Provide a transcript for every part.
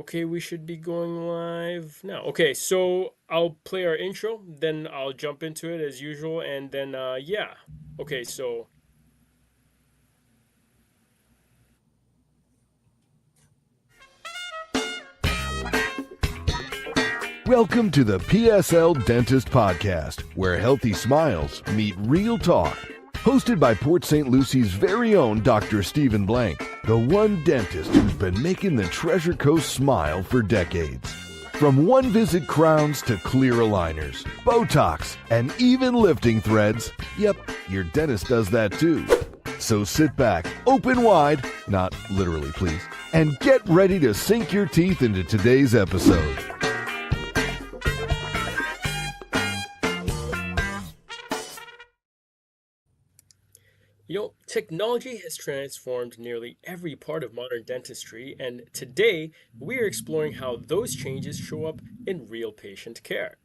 Okay, we should be going live now. Okay, so I'll play our intro, then I'll jump into it as usual, and then yeah. Okay, so Welcome to the PSL Dentist Podcast, where healthy smiles meet real talk. Hosted by Port St. Lucie's very own Dr. Stephen Blank, the one dentist who's been making the Treasure Coast smile for decades. From one-visit crowns to clear aligners, Botox, and even lifting threads, yep, your dentist does that too. So sit back, open wide, not literally please, and get ready to sink your teeth into today's episode. technology has transformed nearly every part of modern dentistry, and today we are exploring how those changes show up in real patient care.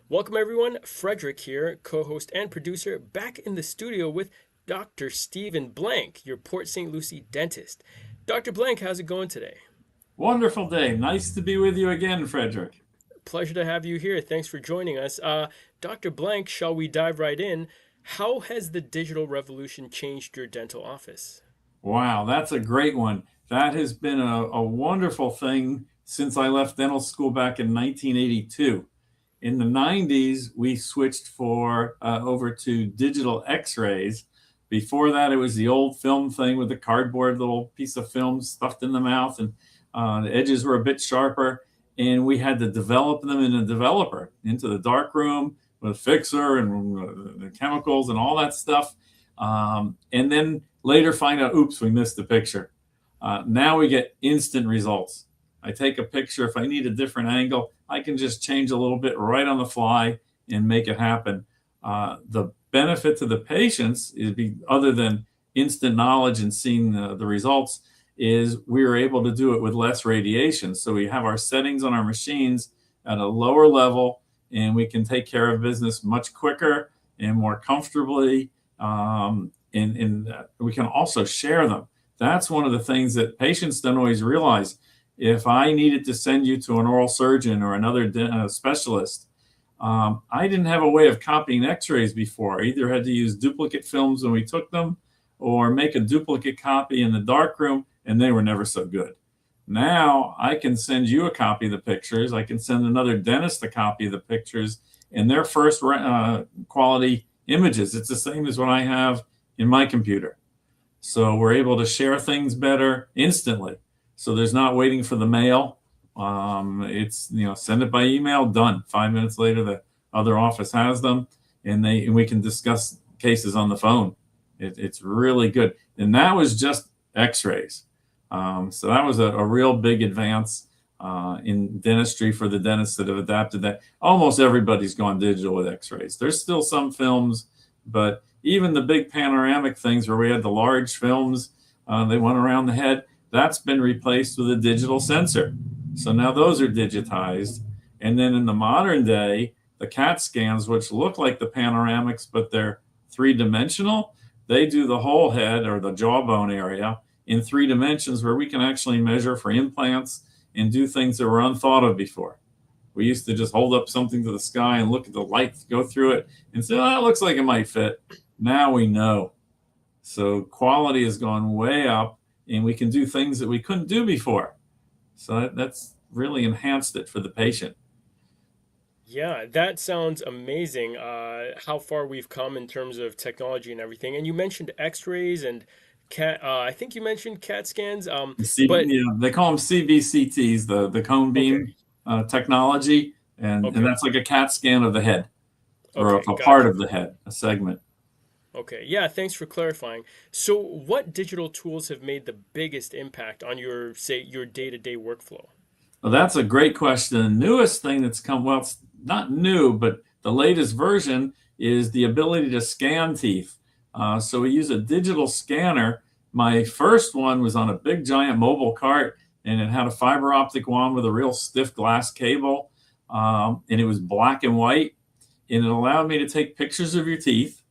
Welcome everyone, Frederick here, co-host and producer, back in the studio with Dr. Stephen Blank, your Port St. Lucie dentist. Dr. Blank, how's it going today? Wonderful day. Nice to be with you again, Frederick. Pleasure to have you here. Thanks for joining us. Dr. Blank, shall we dive right in? How has the digital revolution changed your dental office? Wow, that's a great one. That has been a wonderful thing since I left dental school back in 1982. In the 90s, we switched over to digital x-rays. Before that, it was the old film thing with the cardboard little piece of film stuffed in the mouth, and the edges were a bit sharper, and we had to develop them in a developer into the dark room with a fixer and the chemicals and all that stuff. And then later find out, oops, we missed the picture. Now we get instant results. I take a picture. If I need a different angle, I can just change a little bit right on the fly and make it happen. The benefit to the patients is, other than instant knowledge and seeing the results, is we are able to do it with less radiation. So we have our settings on our machines at a lower level, and we can take care of business much quicker and more comfortably. And we can also share them. That's one of the things that patients don't always realize. If I needed to send you to an oral surgeon or another specialist, I didn't have a way of copying x-rays before. I either had to use duplicate films when we took them or make a duplicate copy in the dark room, and they were never so good. Now I can send you a copy of the pictures. I can send another dentist a copy of the pictures and their first quality images. It's the same as what I have in my computer. So we're able to share things better instantly. So there's not waiting for the mail. It's, send it by email, done. 5 minutes later, the other office has them, and we can discuss cases on the phone. It's really good. And that was just x-rays. So that was a real big advance in dentistry for the dentists that have adapted that. Almost everybody's gone digital with x-rays. There's still some films, but even the big panoramic things where we had the large films, they went around the head, that's been replaced with a digital sensor. So now those are digitized. And then in the modern day, the CAT scans, which look like the panoramics, but they're three-dimensional, they do the whole head or the jawbone area in 3 dimensions, where we can actually measure for implants and do things that were unthought of before. We used to just hold up something to the sky and look at the light go through it and say, oh, that looks like it might fit. Now we know. So quality has gone way up, and we can do things that we couldn't do before. So that's really enhanced it for the patient. Yeah, that sounds amazing. How far we've come in terms of technology and everything. And you mentioned x-rays and I think you mentioned CAT scans. But they call them CBCTs, the cone beam technology, and that's like a CAT scan of the head, or a part of the head, a segment. Okay, yeah, thanks for clarifying. So, what digital tools have made the biggest impact on your day-to-day workflow? Well, that's a great question. The newest thing that's come, well, it's not new, but the latest version is the ability to scan teeth. So we use a digital scanner. My first one was on a big giant mobile cart, and it had a fiber optic wand with a real stiff glass cable, and it was black and white, and it allowed me to take pictures of your teeth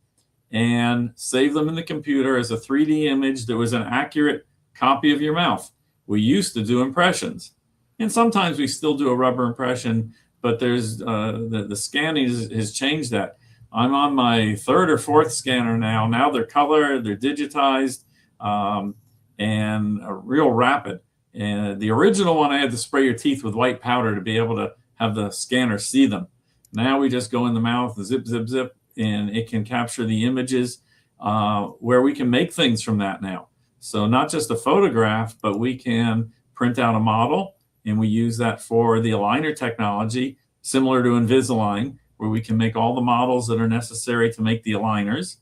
and save them in the computer as a 3D image that was an accurate copy of your mouth. We used to do impressions. And sometimes we still do a rubber impression, but there's the scanning has changed that. I'm on my third or fourth scanner now. Now they're color, they're digitized, um, and real rapid. And the original one, I had to spray your teeth with white powder to be able to have the scanner see them. Now we just go in the mouth, zip, zip, zip, and it can capture the images where we can make things from that now. So not just a photograph, but we can print out a model, and we use that for the aligner technology, similar to Invisalign, where we can make all the models that are necessary to make the aligners.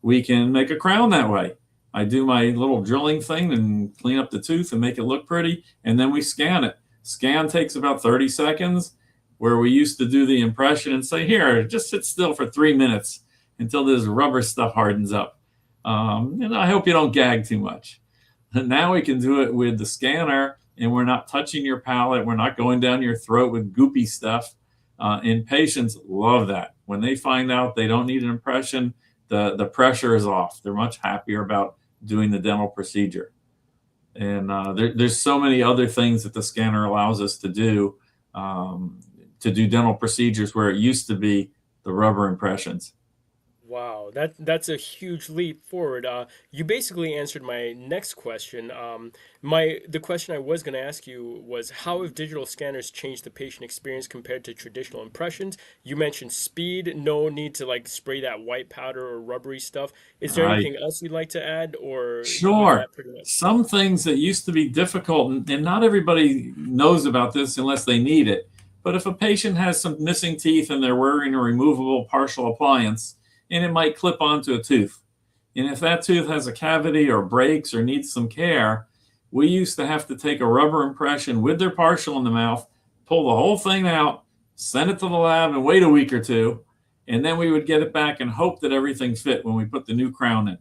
We can make a crown that way. I do my little drilling thing and clean up the tooth and make it look pretty, and then we scan it. Scan takes about 30 seconds, where we used to do the impression and say, here, just sit still for 3 minutes until this rubber stuff hardens up. And I hope you don't gag too much. And now we can do it with the scanner, and we're not touching your palate. We're not going down your throat with goopy stuff. And patients love that. When they find out they don't need an impression, the pressure is off. They're much happier about doing the dental procedure. And there's so many other things that the scanner allows us to do dental procedures where it used to be the rubber impressions. Wow, that's a huge leap forward. You basically answered my next question. The question I was going to ask you was how have digital scanners changed the patient experience compared to traditional impressions? You mentioned speed, no need to like spray that white powder or rubbery stuff. Is there Right. anything else you'd like to add, or was Sure. that pretty much? Some things that used to be difficult, and not everybody knows about this unless they need it. But if a patient has some missing teeth and they're wearing a removable partial appliance, and it might clip onto a tooth, and if that tooth has a cavity or breaks or needs some care, we used to have to take a rubber impression with their partial in the mouth, pull the whole thing out, send it to the lab, and wait a week or two. And then we would get it back and hope that everything fit when we put the new crown in.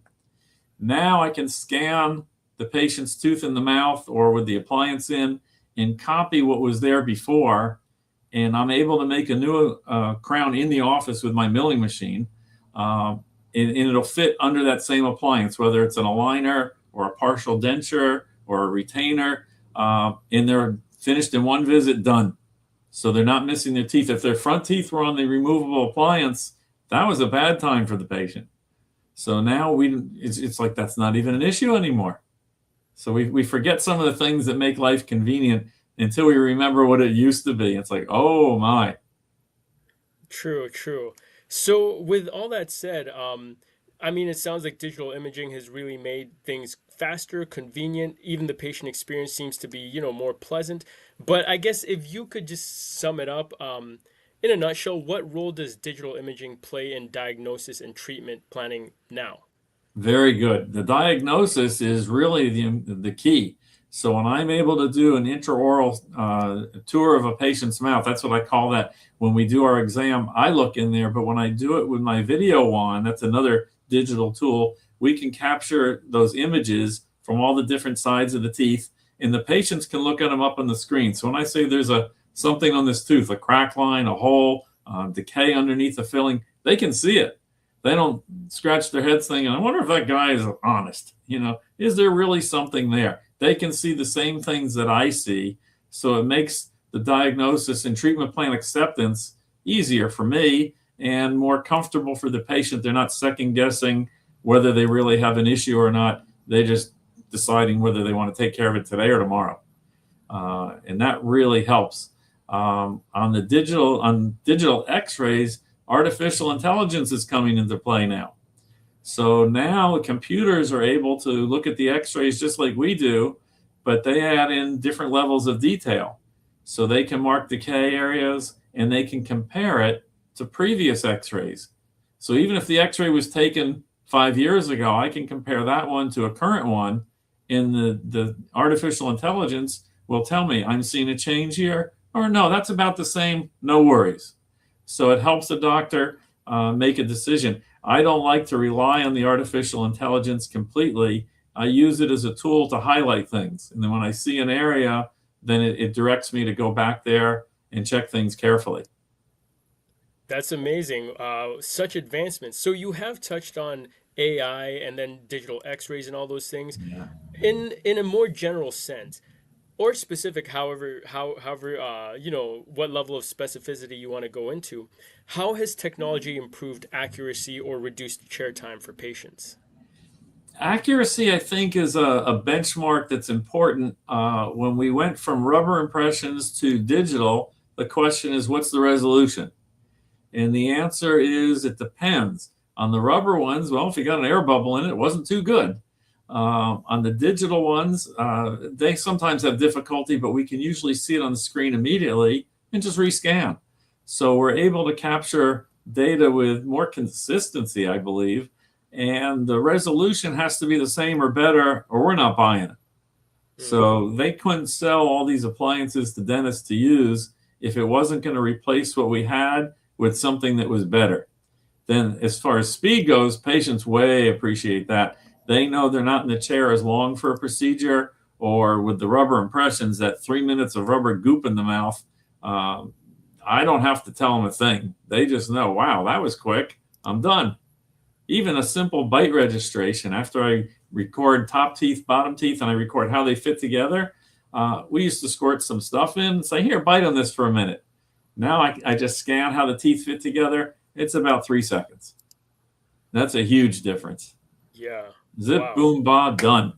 Now I can scan the patient's tooth in the mouth or with the appliance in and copy what was there before. And I'm able to make a new crown in the office with my milling machine. And it'll fit under that same appliance, whether it's an aligner or a partial denture or a retainer. And they're finished in one visit, done. So they're not missing their teeth. If their front teeth were on the removable appliance, that was a bad time for the patient. So now it's like that's not even an issue anymore. So we forget some of the things that make life convenient until we remember what it used to be. It's like, oh my. True, true. So with all that said, I mean, it sounds like digital imaging has really made things faster, convenient. Even the patient experience seems to be, more pleasant. But I guess if you could just sum it up, in a nutshell, what role does digital imaging play in diagnosis and treatment planning now? Very good. The diagnosis is really the key. So when I'm able to do an intraoral tour of a patient's mouth, that's what I call that. When we do our exam, I look in there, but when I do it with my video wand, that's another digital tool, we can capture those images from all the different sides of the teeth, and the patients can look at them up on the screen. So when I say there's something on this tooth, a crack line, a hole, decay underneath the filling, they can see it. They don't scratch their heads thinking, I wonder if that guy is honest. Is there really something there? They can see the same things that I see. So it makes the diagnosis and treatment plan acceptance easier for me and more comfortable for the patient. They're not second guessing whether they really have an issue or not. They're just deciding whether they want to take care of it today or tomorrow. And that really helps. On digital x-rays, artificial intelligence is coming into play now. So now computers are able to look at the x-rays just like we do, but they add in different levels of detail. So they can mark decay areas and they can compare it to previous x-rays. So even if the x-ray was taken 5 years ago, I can compare that one to a current one, and the artificial intelligence will tell me I'm seeing a change here, or no, that's about the same, no worries. So it helps the doctor make a decision. I don't like to rely on the artificial intelligence completely. I use it as a tool to highlight things. And then when I see an area, then it directs me to go back there and check things carefully. That's amazing. Such advancements. So you have touched on AI and then digital x-rays and all those things. Yeah. In a more general sense, or specific, however, what level of specificity you want to go into. How has technology improved accuracy or reduced chair time for patients? Accuracy, I think, is a benchmark that's important. When we went from rubber impressions to digital, the question is, what's the resolution? And the answer is, it depends. On the rubber ones, well, if you got an air bubble in it, it wasn't too good. On the digital ones, they sometimes have difficulty, but we can usually see it on the screen immediately and just rescan. So we're able to capture data with more consistency, I believe, and the resolution has to be the same or better, or we're not buying it. So they couldn't sell all these appliances to dentists to use if it wasn't going to replace what we had with something that was better. Then as far as speed goes, patients way appreciate that. They know they're not in the chair as long for a procedure, or with the rubber impressions, that 3 minutes of rubber goop in the mouth. I don't have to tell them a thing. They just know, wow, that was quick. I'm done. Even a simple bite registration, after I record top teeth, bottom teeth, and I record how they fit together, we used to squirt some stuff in and say, here, bite on this for a minute. Now I just scan how the teeth fit together. It's about 3 seconds. That's a huge difference. Yeah. Zip, Wow. boom, ba, done.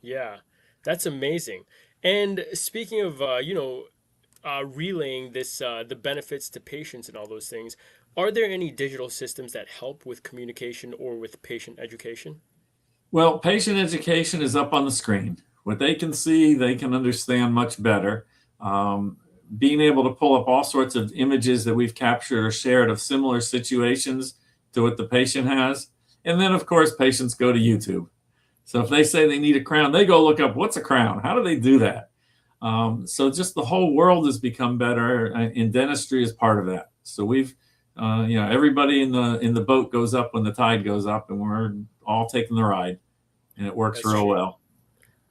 Yeah, that's amazing. And speaking of, relaying this, the benefits to patients and all those things, are there any digital systems that help with communication or with patient education? Well, patient education is up on the screen. What they can see, they can understand much better. Being able to pull up all sorts of images that we've captured or shared of similar situations to what the patient has. And then, of course, patients go to YouTube. So if they say they need a crown, they go look up, what's a crown? How do they do that? So just the whole world has become better, and dentistry is part of that. So we've, everybody in the boat goes up when the tide goes up, and we're all taking the ride, and it works That's real true. well.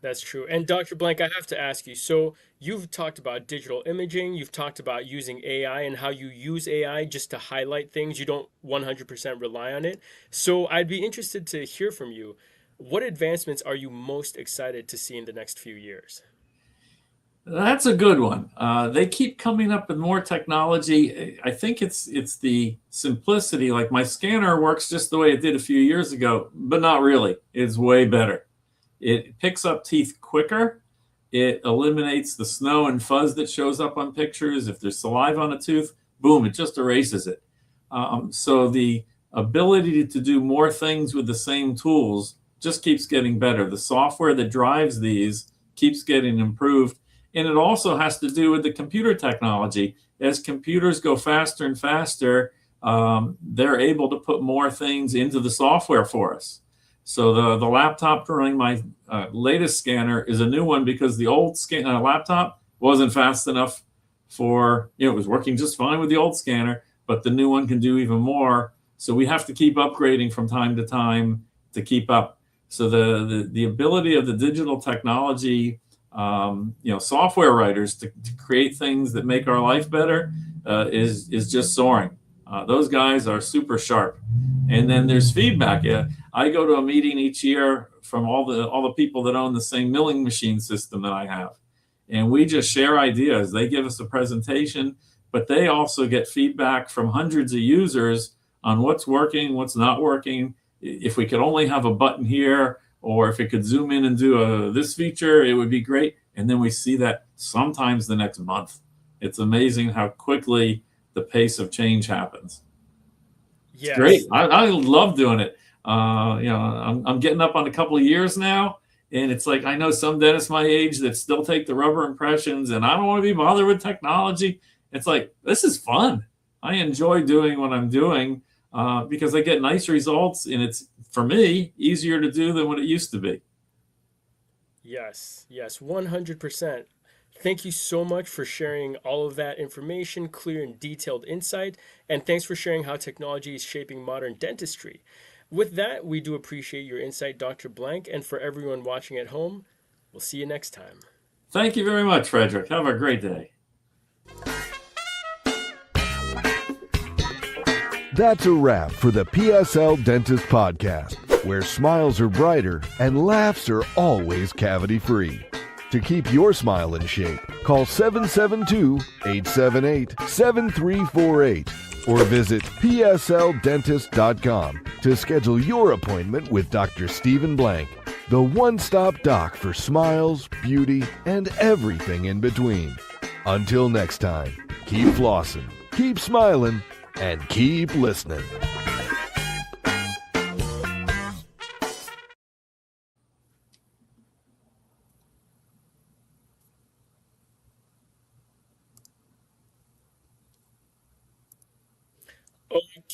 That's true. And Dr. Blank, I have to ask you, so you've talked about digital imaging, you've talked about using AI and how you use AI just to highlight things. You don't 100% rely on it. So I'd be interested to hear from you. What advancements are you most excited to see in the next few years? That's a good one. They keep coming up with more technology. I think it's the simplicity. Like my scanner works just the way it did a few years ago, but not really. It's way better. It picks up teeth quicker. It eliminates the snow and fuzz that shows up on pictures. If there's saliva on a tooth, boom, it just erases it. So the ability to do more things with the same tools just keeps getting better. The software that drives these keeps getting improved. And it also has to do with the computer technology. As computers go faster and faster, they're able to put more things into the software for us. So the laptop running my latest scanner is a new one because the old laptop wasn't fast enough for, it was working just fine with the old scanner, but the new one can do even more. So we have to keep upgrading from time to time to keep up. So the ability of the digital technology, software writers to create things that make our life better is just soaring. Those guys are super sharp. And then there's feedback. I go to a meeting each year from all the people that own the same milling machine system that I have. And we just share ideas. They give us a presentation, but they also get feedback from hundreds of users on what's working, what's not working. If we could only have a button here, or if it could zoom in and do this feature, it would be great. And then we see that sometimes the next month. It's amazing how quickly the pace of change happens. It's great. Yes. I love doing it. I'm getting up on a couple of years now, and it's like I know some dentists my age that still take the rubber impressions, and I don't want to be bothered with technology. It's like, this is fun. I enjoy doing what I'm doing because I get nice results, and it's, for me, easier to do than what it used to be. Yes, 100%. Thank you so much for sharing all of that information, clear and detailed insight, and thanks for sharing how technology is shaping modern dentistry. With that, we do appreciate your insight, Dr. Blank, and for everyone watching at home, we'll see you next time. Thank you very much, Frederick. Have a great day. That's a wrap for the PSL Dentist Podcast, where smiles are brighter and laughs are always cavity-free. To keep your smile in shape, call 772-878-7348 or visit psldentist.com to schedule your appointment with Dr. Stephen Blank, the one-stop doc for smiles, beauty, and everything in between. Until next time, keep flossing, keep smiling, and keep listening.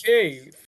Okay,